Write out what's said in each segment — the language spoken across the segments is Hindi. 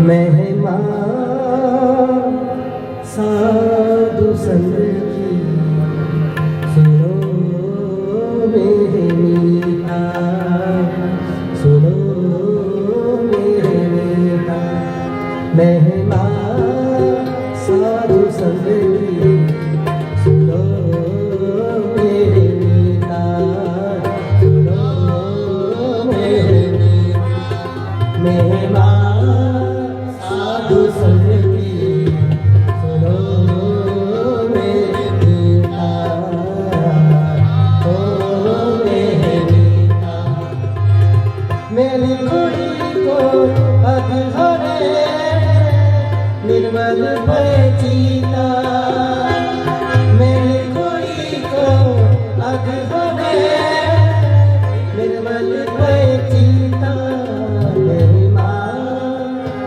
मेहमान साधु संग की सुनो मेरे मीठा, सुनो मेरे मीठा। मेहमान साधु संग की सुनो मेरे मीठा, सुनो मेरे मीठा। मेहमान साधु संग की सुनो मेरे मीठा, ओ मेरे मीठा। मेरी कुड़ी को अधहरे निर्मल बचीता, मेरी कुड़ी को अधहरे निर्मल बचीता।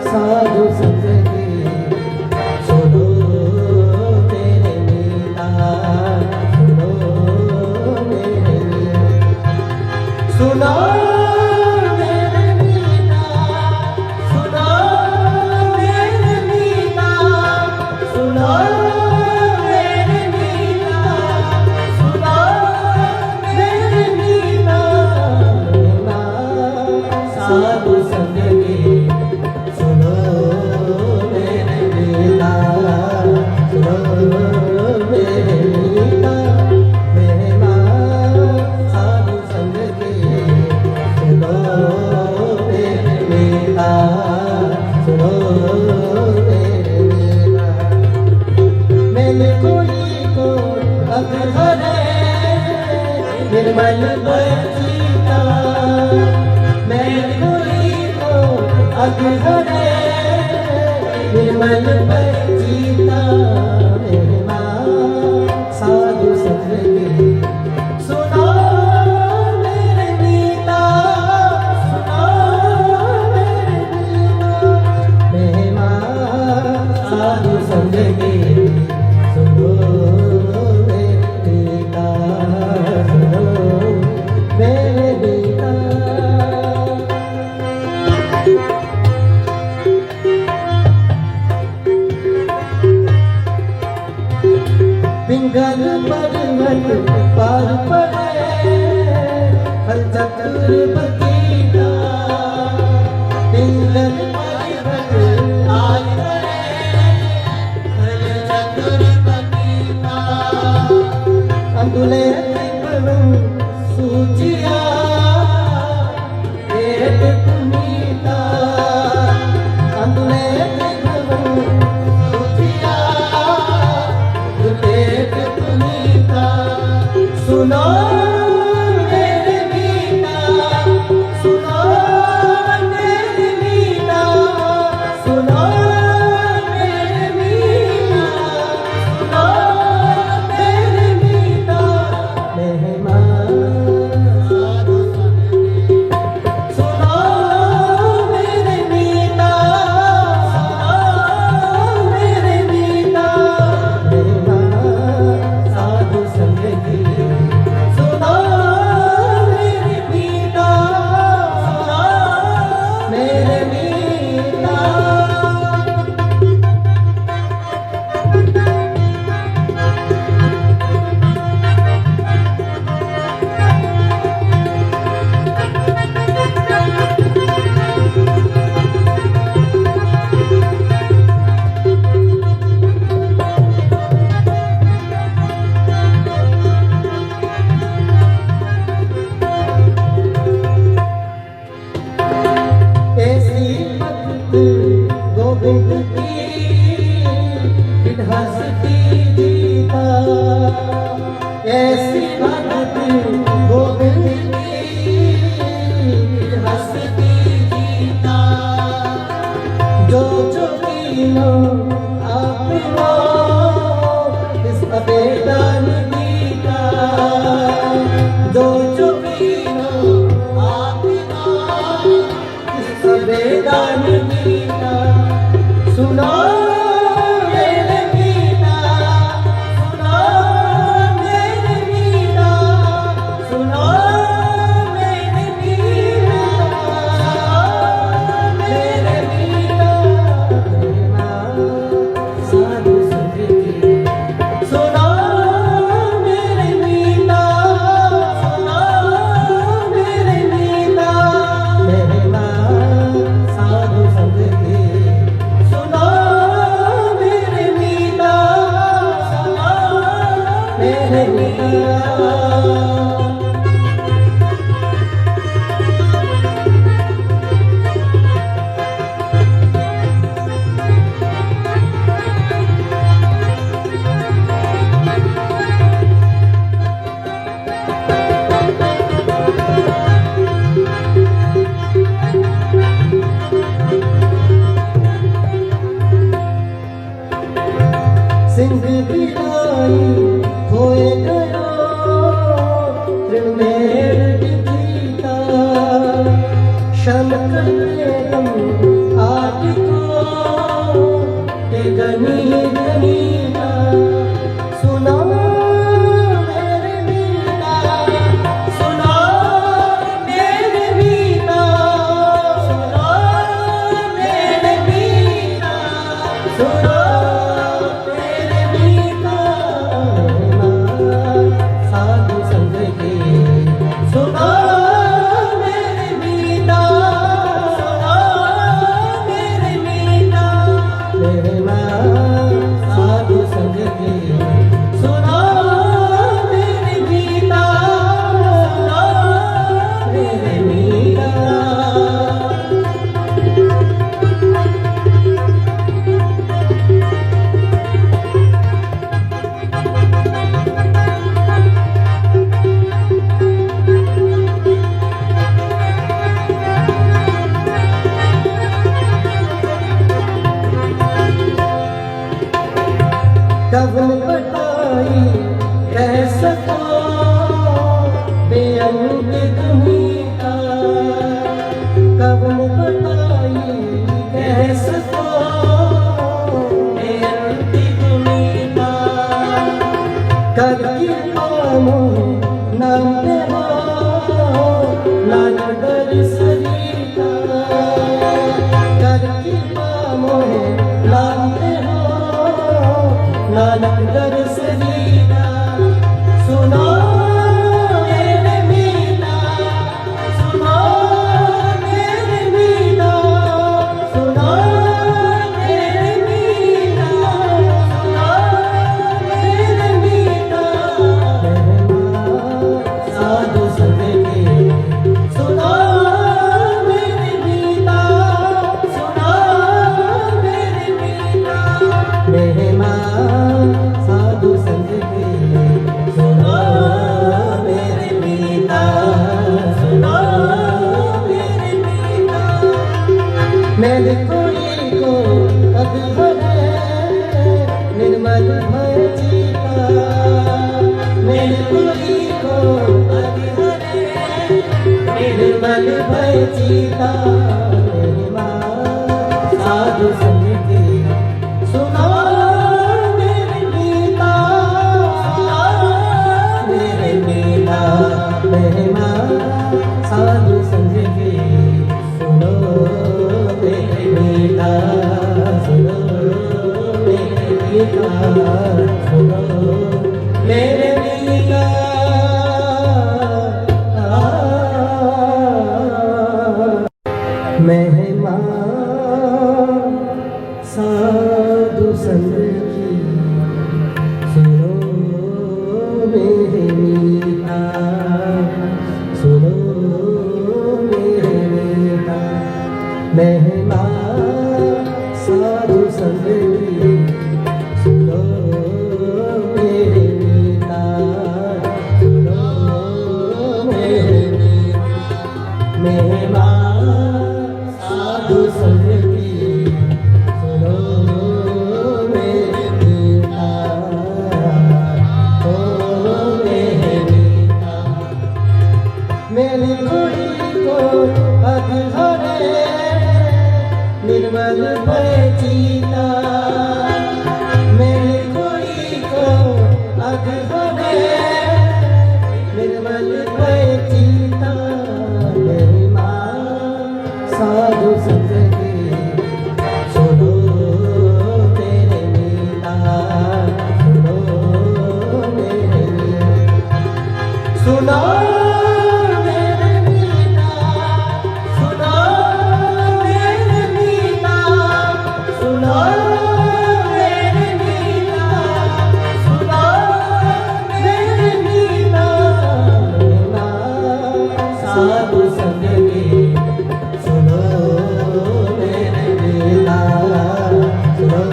साधु संग की सुनो तेरे मीठा, सुनो मेरे मीठा, सुनो मेरे मीठा, सुनो मेरे मीठा, सुनो मेरे मीठा, सुनो मेरे मीठा। साधु संग की सुनो मेरे मीठा, सुनो मेरे मीठा। मेहमान साधु संग की सुनो मेरे मीठा, सुनो मेरे मीठा। मेरे कोई को अधहरे निर्मल बचीता, मेरे कोई को अधहरे निर्मल बचीता। मेहमान साधु संग की सुनो मेरे मीठा, सुनो मेरे मीठा। मेहमान साधु संग की सुनो मेरे मीठा, सुनो मेरे मीठा। पिंगल पर्वत पार पड़े हर चक्र बगीचा, पिंगल पर्वत पार पड़े हर चक्र बगीचा। अंदुले सूचिया एक पुनीता, अंदुले सुनो मेरे मीठा, सुनो मेरे मीठा, सुनो मेरे मीठा, सुनो मेरे मीठा। मेहमान साधु संग की सुनो मेरे मीठा, सुनो मेरे मीठा। मेहमान साधु संग की सुनो मेरे मीठा, सुनो मेरे मीठा। गोविंद की हंसती जीता, ऐसी भगत गोविंद की हंसती जीता। जो जो कीनो आपनो इस आवेदन गीता, जो जो कीनो आपनो इस आवेदन गीता। सुनो मेरे मीठा, सुनो मेरे मीठा, सुनो मेरे मीठा, मेरे मीठा। कनी कनी का सुना मेरे मीता, सुना मेरे मीता, सुना मेरे मीता, सुना मेरे मीता। साधु संग के सुना मेरे मीता, सुना मेरे मीता। मेरे साधु संग के सुना मेरे मीता, सुना मेरे मीता। कब बताई कह सको बेअंत तुम्हीं का, कब बताई कह सको बेअंत तुम्हीं का। करके कामों नाम तेरा लाल डर सरीता, करके कामों नाम तेरा नानक दर सजीदा। सुना मेरे मीता, सुना मेरे मीता, सुना मेरे मीता, सुना मेरे मीता। साधु संग के सुना मेरे मीता, सुना मेरे मीता। मेहमा साधु संग के सुना मेरे मीता, सुना मेरे मीता। मैंने कोई को अधूरे निर्मल भय जीता, मैंने कोई को अधूरे निर्मल भय जीता। मेरी माँ साधु संग के सुना मेरे मीता, सुना मेरे मीता। मेरे साधु संग के सुनो मेरे मीता, सुनो मेरे मीता, सुनो मेरे मीता। महिमा साधु संग की सुनो मेरे मीता, सुनो मेरे मीता। महिमा साधु संग की सुनो मेरे मीता, सुनो मेरे मीता। महिमा साधु संग की सुनो मेरे मीता, ओ मेरे मीता। मेरी कोई को अधूरे निर्मल भय जीता, मेरी कोई को अधूरे निर्मल भय जीता। मेरी साधु संग के सुनो तेरे मीता, सुनो मेरे मीता। सुनो मेरे मीता, सुनो मेरे मीता, सुनो मेरे मीता, सुनो मेरे मीता। साधु संग के सुनो मेरे मीता, सुनो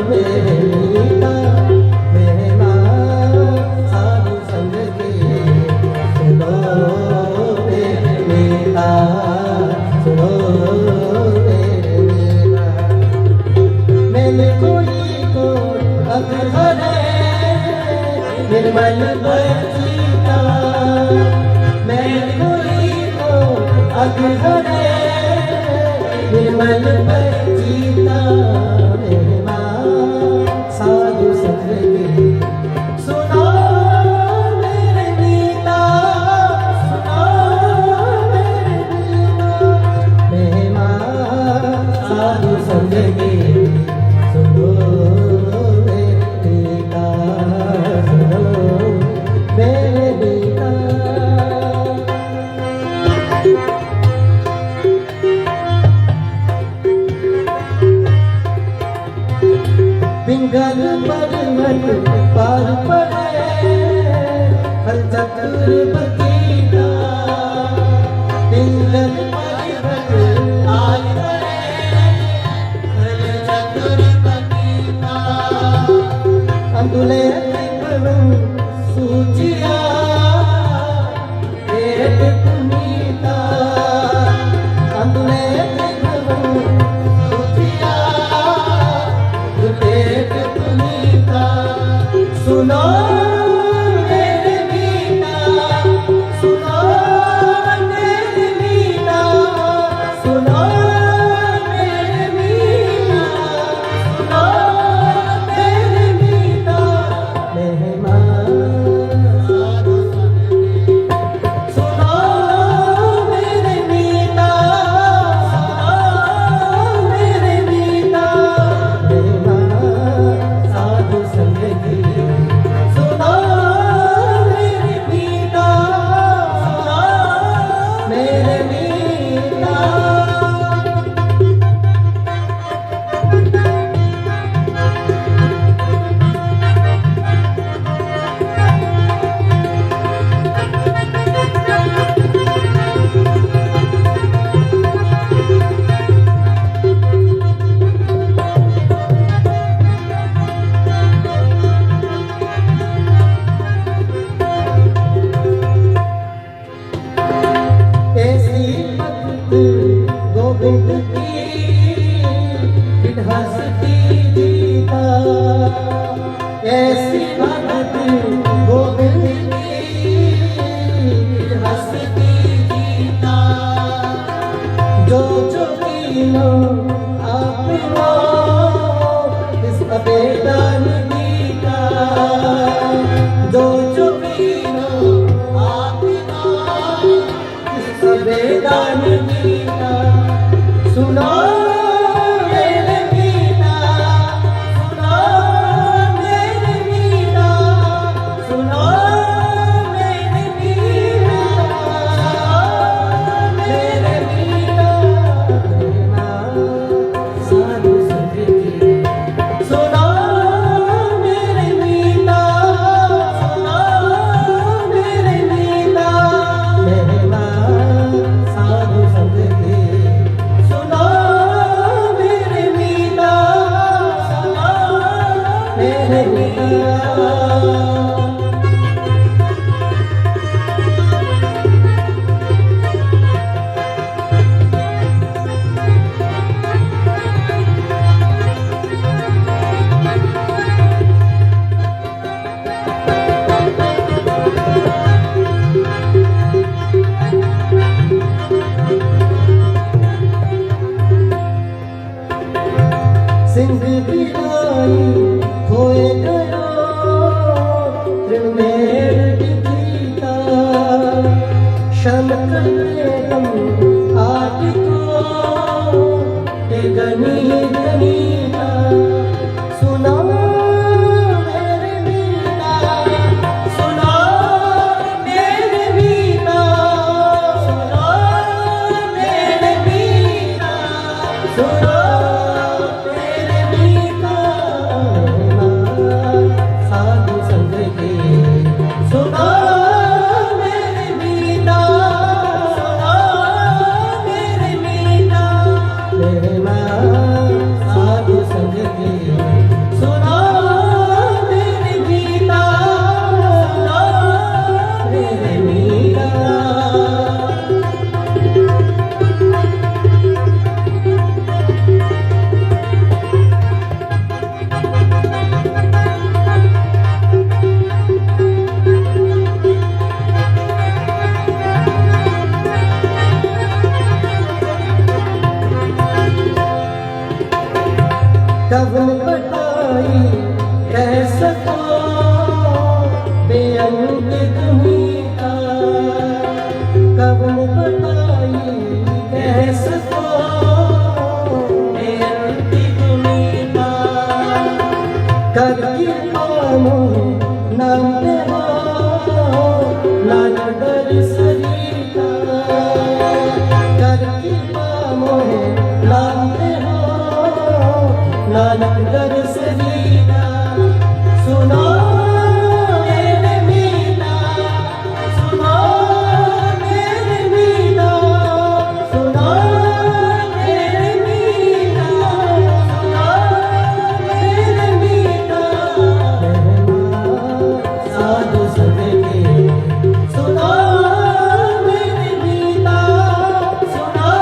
मेरे मीता। मेरा साधु संग के सुनो मेरे मीता, सुनो मेरे मीता। मैंने कोई को अधूरे निर्मल भय जीता, मैंने कोई को अधूरे निर्मल भय जीता। मेरे साधु संग के सुनो मेरे गीता, सुनो मेरे गीता। पिंगल पर्वत पार पड़े हल चक्र बगीचा, पिंगल पर्वत पार पड़े हल चक्र बगीचा। अंदुले त्रिभुवन सूचिया पेट पुनीता, अंदुले त्रिभुवन सूचिया पेट पुनीता। सुनो मेरे मीता, सुनो मेरे मीता, सुनो मेरे मीता, सुनो मेरे मीता। मेहमान साधु संग के सुनो मेरे मीता, सुनो मेरे मीता। मेहमान साधु संग के सुनो मेरे मीता, सुनो मेरे मीता। ऐसी भक्त गोविंद की हंसती जीता, ऐसी भक्त गोविंद की हंसती जीता। जो जो कीनो आपनो इस अबेदान गीता, जो जो कीनो आपनो वेदान गीता। सुनो मेरे गीता, सुनो मेरे गीता, सुनो मेरे गीता, मेरे गीता। साधु संग के सुनो मेरे गीता, सुनो मेरे गीता। मेहमान साधु संग के सुनो मेरे मीता, सुनो मेरे मीता। सिंह बिराई खोए गयो त्रिमेर गीता, शम कलेकम आदि को ते गनी गनीता। सुनो मेरे मीता, सुनो मेरे मीता, सुनो मेरे मीता, सुनो मेरे मीता। साधु संग के सुनो मेरे मीता, सुनो मेरे मीता। मेहमान साधु संग के सुनो मेरे मीता, सुनो मेरे मीता। कवन बताई कह सको बेअंग दुनिया, कवन बताई कह सको बेअंग नानक दरस दीदा सुनो मेरे मीता सुनो मेरे मीता सुनो मेरे मीता सुनो मेरे मीता साधु संग के सुनो मेरे मीता सुनो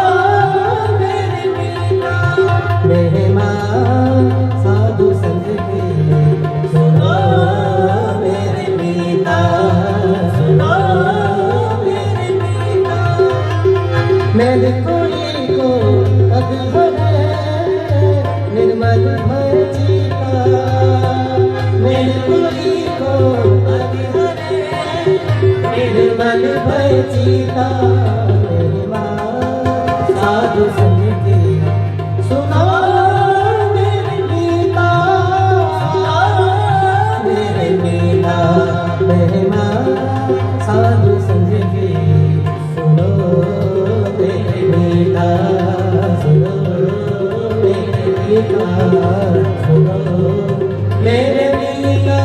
मेरे मीता मेहमान साधु संग के सुनो मेरे मीता सुनो मेरे मीता मैंने कोई को अधर निर्मल भय जीता मैंने कोई को अधर निर्मल भय जीता मेहमान साधु संग के सुनो मेरे मीता मेरे मीता मेहमान साधु संग के सुनो मेरे मीता सुनो मेरे मीता सुनो मेरे मीता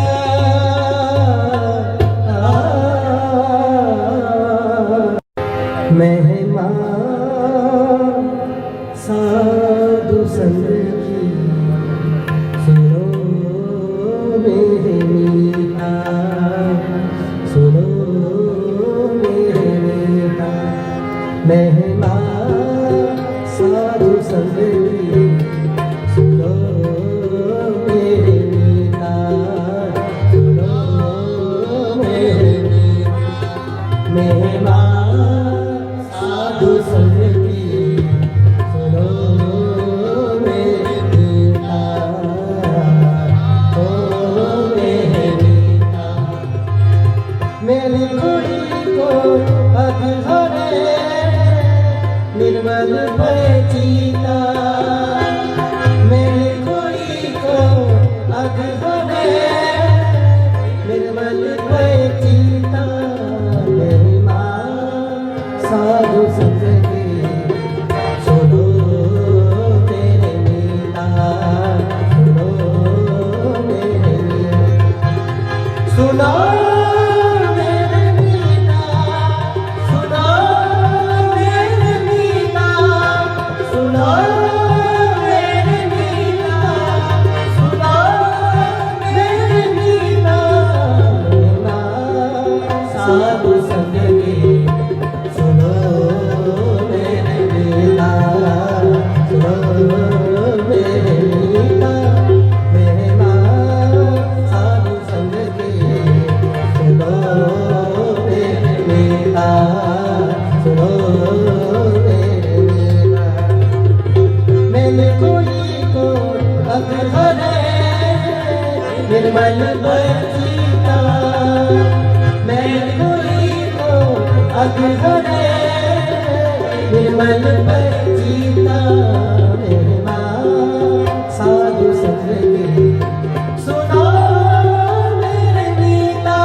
मेहमान साधु संग की सुनो मेरे मीता सुनो मेरे मीता मेहमान साधु संग की सुनो मेरे मीता सुनो मेरे मीता मेहमान साधु संग की सुनो मेरे मीता ओ मेरे मीता मेरी कुड़ी को अधरे निर्मल भय जीता मेरी कुड़ी को अधरे निर्मल भय जीता साधु संग के सुनो मेरे मीता सुनो मेरे मीता सुनो मेरे मीता सुनो मेरे मीता सुनो मेरे मीता सुनो मेरे मीता साधु संग के सुनो मेरे मीता सुनो मेरे मीता मेहमान साधु संग के सुनो मेरे मीता सुनो मेरे मीता मैंने कोई को अधरे निर्मल भय जीता मैंने कोई को अधरे निर्मल भय जीता मेहमान साधु संग के सुनो मेरे मीता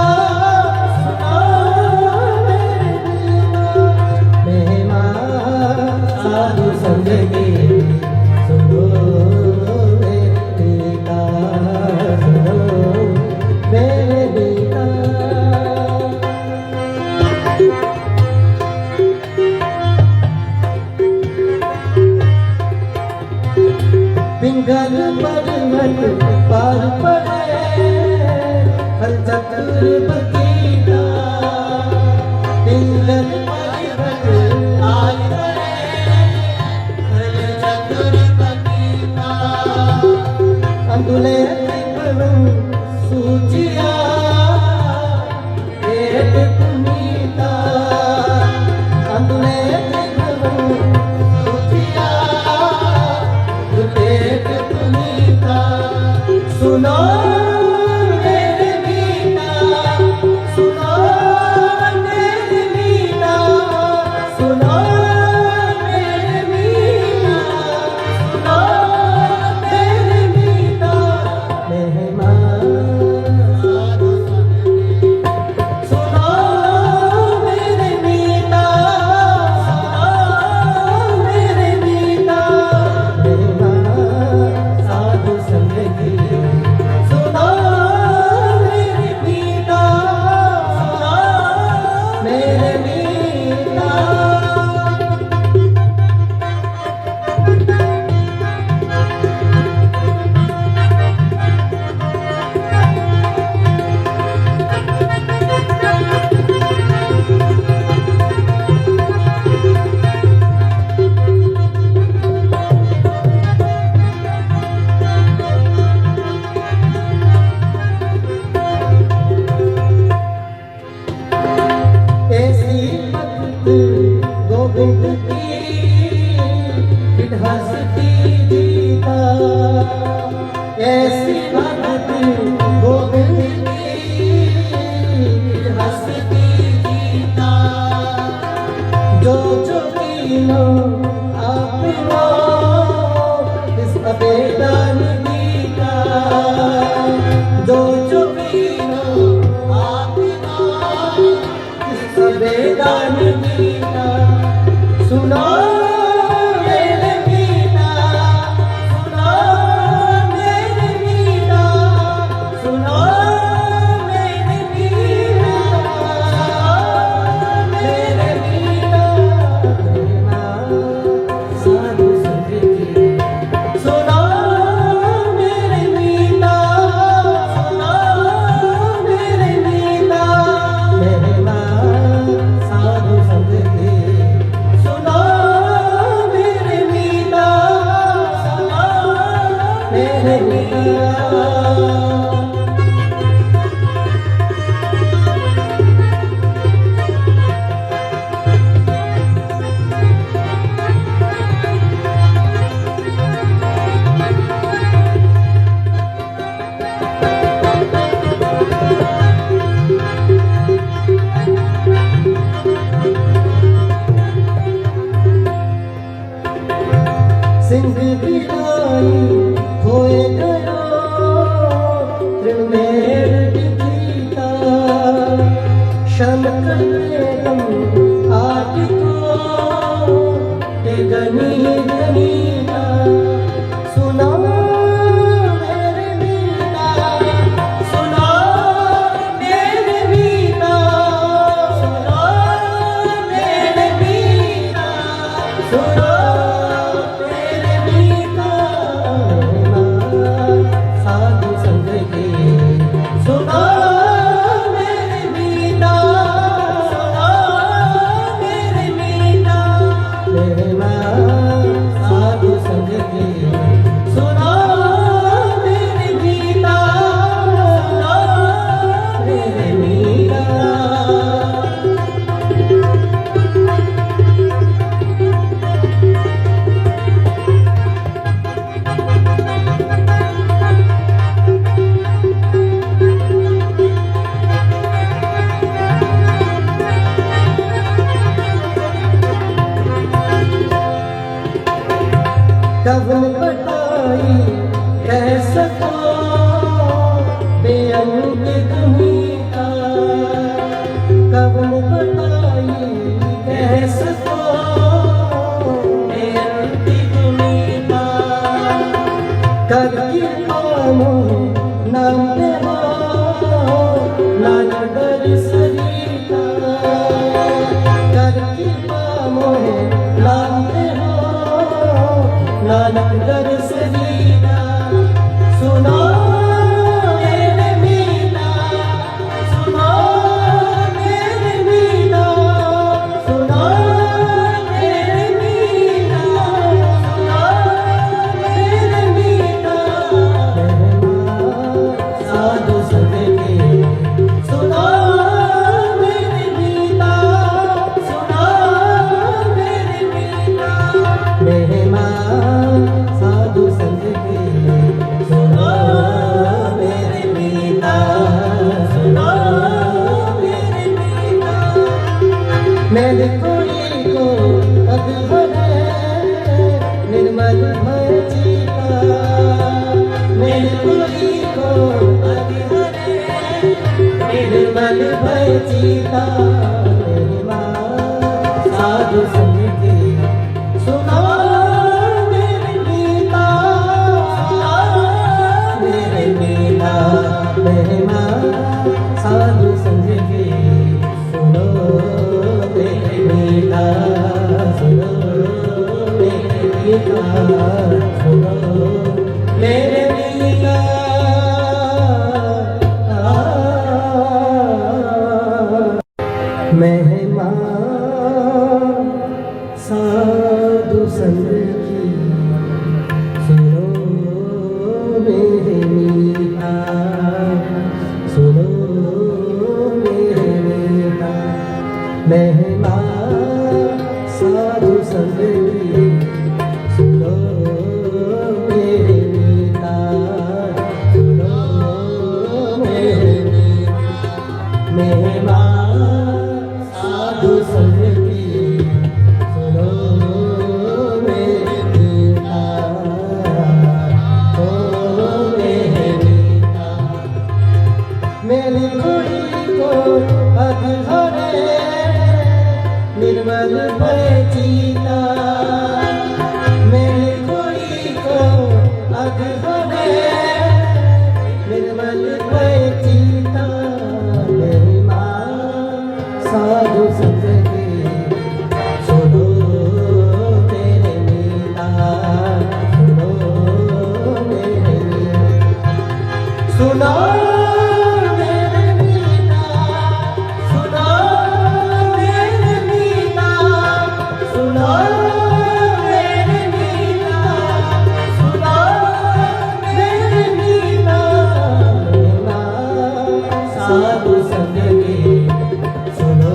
सुनो मेरे मीता मेहमान साधु संग के सुनो मेरे मीता सुनो मेरे मीता पिंगल पर्वत पार पड़े हर चक्र बगीचा पिंगल पर्वत पार पड़े हर चक्र बगीचा अंदुले त्रिभुवन सूचिया एक पुनीता अंदुले त्रिभुवन सूचिया एक पुनीता सुनो मेरे मीता ऐसी भक्ति गोविंद की हंसती गीता जो जो कीनो आपनो इस अबेदन गीता जो जो कीनो आपनो इस अबेदन गीता सुनो मेरे गीता सुनो मेरे गीता सुनो मेरे गीता मेरे गीता साधु संत की सुनो मेरे गीता सुनो मेरे गीता मेरे साधु संत की सुनो मेरे गीता सुनो मेरे गीता सिंह गिराई होए गयो त्रिमेर गीता शम कलेगम आदि को ते गनी गनीता सुनो मेरे गीता सुनो मेरे गीता सुनो मेरे गीता सुनो साधु संग की सुनो मेरे गीता सुनो मेरे गीता मेरे साधु संग की सुनो मेरे गीता सुनो मेरे गीता कवन बताई कह सको बेअंत गीता कवन बताई कह सको बेअंत गीता कर की कामो नाम देवा नाना डर सरीता कर की कामो नाम देवा नानक दर सरीना सुनो मेरे मीना सुनो मेरे मीना सुनो मेरे मीना सुनो मेरे मीना साधु संत की सुनो मेरे मीना सुनो मेरे मीना मेरे साधु संत की सुनो मेरे मीता सुनो मेरे मीता मेरे कोई को अधहरे निर्मल भय जीता मेरे कोई को अधहरे निर्मल भय जीता मेरी साधु संत की सुनो मेरे गीता मेरे गीता मेरे साधु संग की सुनो मेरे गीता सुनो मेरे गीता सुनो मेरे गीता महिमा साधु संग की सुनो मेरे मीता सुनो मेरे मीता महिमा साधु संग की सुनो मेरे मीता अघरे निर्मल चिता महिमा साधु संत की सुनो तेरे मीता सुनो मेरे मीता सुनो मेरे मीता सुनो मेरे मीता सुनो मेरे मीता सुनो मेरे मीता महिमा साधु संत की सुनो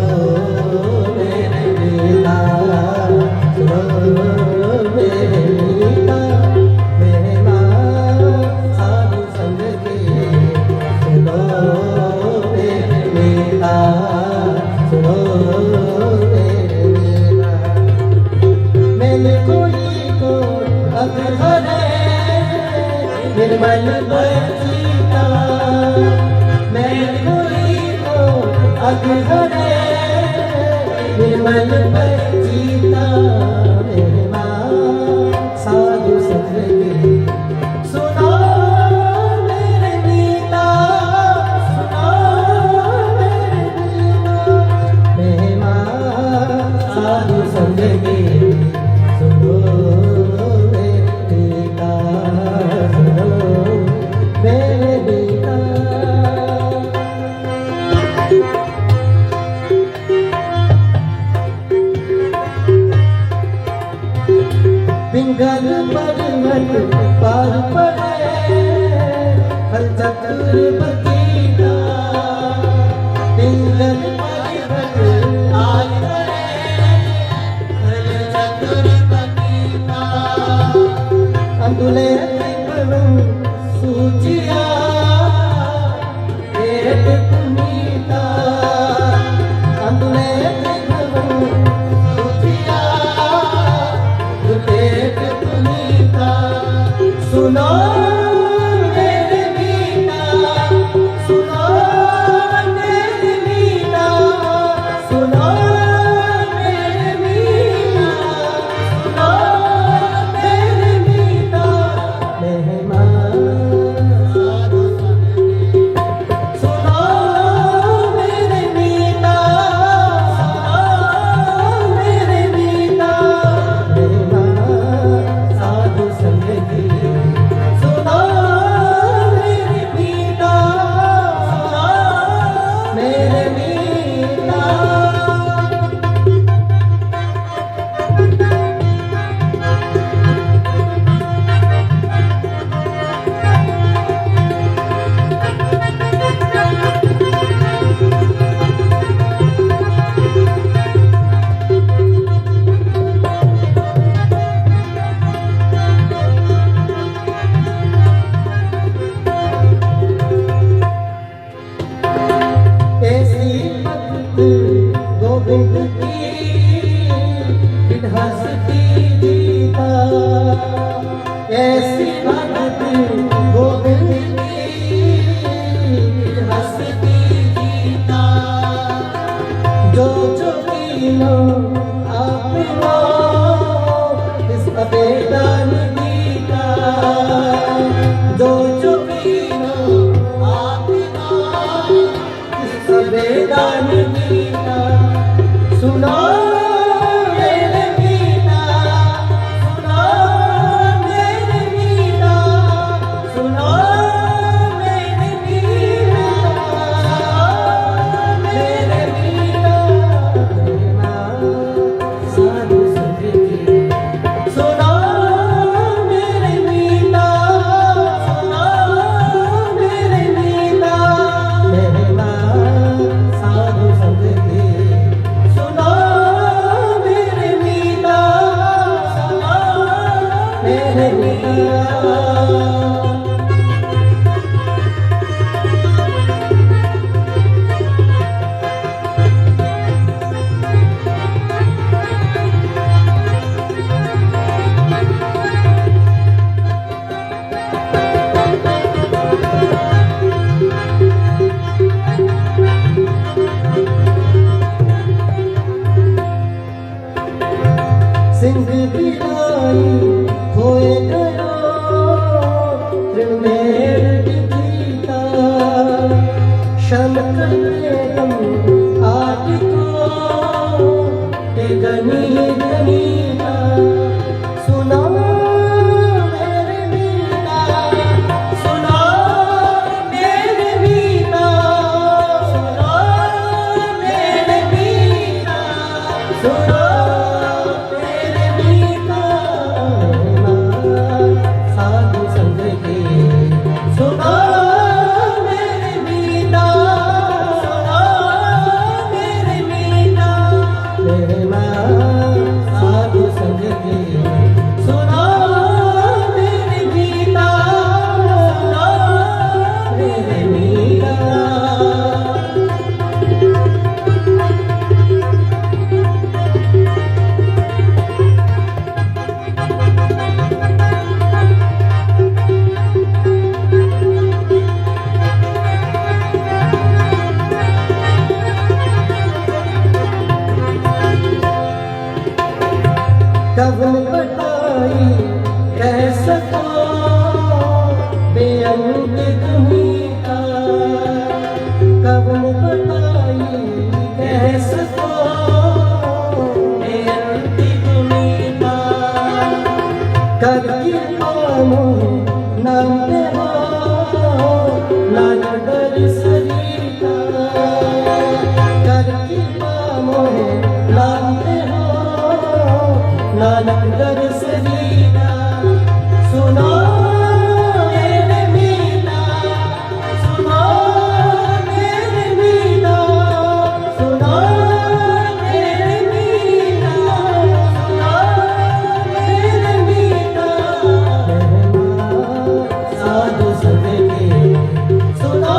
मेरे मीता सुनो मेरे मीता महिमा साधु संत की सुनो मेरे मीता सुनो मेरे मीता मैंने कोई को अघरे निर्मल चिता मैंने कोई को अघरे निर्मल चिता महिमा साधु संत की सुनो मेरे मीता सुनो मेरे मीता महिमा साधु संत की सुनो मेरे मीता सुनो मेरे मीता पिंगल पर्वत पार पड़े हर चक्र बकीना पिंगल पर्वत पार पड़े हर चक्र बकीना अंदुले तिपलम सूचिया एक पुनीता अंदुले तिपलम सूचिया एक पुनीता सुनो मेरे मीता सुनो मेरे मीता सुनो मेरे मीता सुनो मेरे मीता महिमा साधु संत की सुनो मेरे मीता सुनो मेरे मीता महिमा साधु संत की सुनो मेरे मीता सुनो मेरे मीता ऐसी भक्त गोविंद की हंसती जीता ऐसी भक्त गोविंद की हंसती जीता जो जो कीनो आपनो इस अबेदान गीता जो जो कीनो आपनो इस अबेदान गीता सुनो मेरे मीता सुनो मेरे मीता सुनो मेरे मीता मेरे मीता महिमा साधु संत की सुनो मेरे मीता सुनो मेरे मीता महिमा साधु संत नाम पे हो लाल दर सरीता करती मोहे नाम पे हो लाल दर सरीता सुनो मेरे मीना सुनो मेरे मीना सुनो मेरे मीना सुनो मेरे मीना साधु संत के सुनो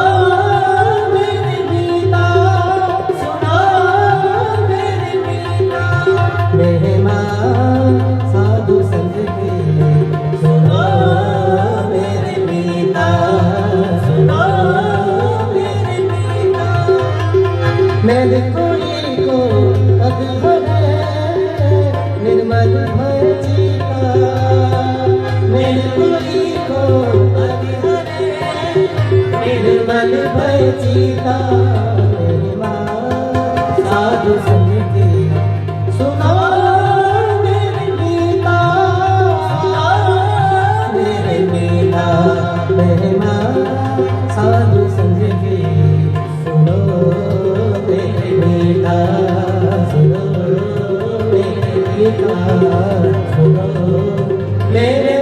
मेरे मीना सुनो मेरे मीना महिमा साधु संत के सुनो मेरे मीना सुनो मेरे मीना मैंने कोई को अधहरे निर्मल भय जीता मैंने कोई को अधहरे निर्मल भय जीता महिमा साधु संग की सुनो मेरे मीना सुनो मेरे मीना महिमा साधु संग की सुनो मेरे मीना सुनो मेरे मीना सुनो मेरे